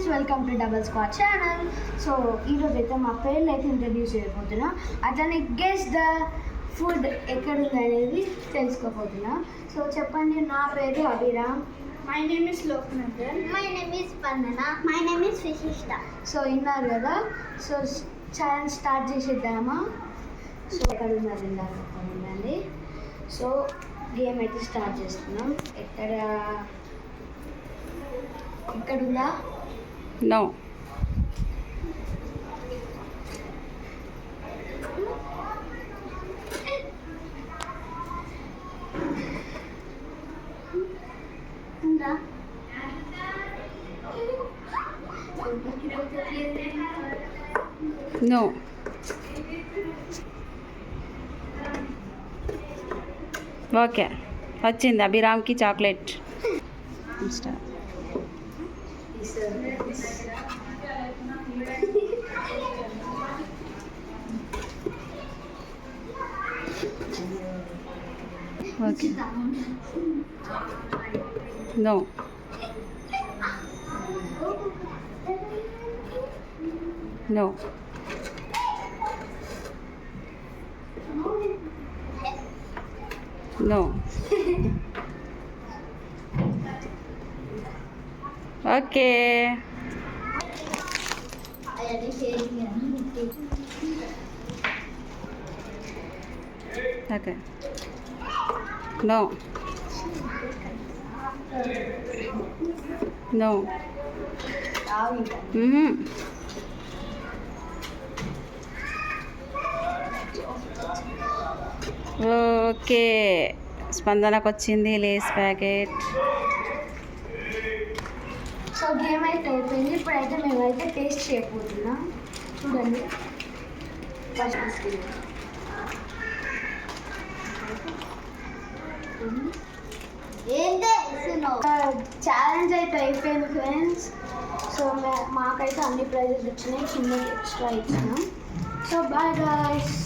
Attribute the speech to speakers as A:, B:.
A: Friends, welcome to double squad channel. So ఈరోజు అయితే మా పేర్లు అయితే ఇంట్రడ్యూస్ చేయబోతున్నా, అట్లనే గెస్ ద ఫుడ్ ఎక్కడుంది అనేది తెలుసుకోబోతున్నా. సో చెప్పండి, నా పేరు Abhiram.
B: My name is Loknathar. My name is Pandana. My name is Vishishta.
A: So విన్నారు కదా, సో ఛాలెంజ్ స్టార్ట్ చేసేద్దామా? సో ఎక్కడ ఉన్నారు ఇందాక ఉందండి. సో గేమ్ అయితే స్టార్ట్ చేస్తున్నాం. ఎక్కడుందా?
C: నో.
A: ఉందా?
C: నో. ఓకే, వచ్చింది అభిరామ్కి chocolate. Okay. No. No. No. Okay. Okay. No. No. Okay, స్పందనకు వచ్చింది లేస్ ప్యాకెట్.
A: సో గేమ్ అయితే అయిపోయింది. ఇప్పుడైతే మేమైతే టేస్ట్ చేయబోతున్నాం. చూడండి, ఛాలెంజ్ అయితే అయిపోయింది ఫ్రెండ్స్. సో మాకైతే అన్ని ప్రైజెస్ వచ్చినాయి, చిన్న ఎక్స్ట్రా ఇచ్చినాం. So bye guys.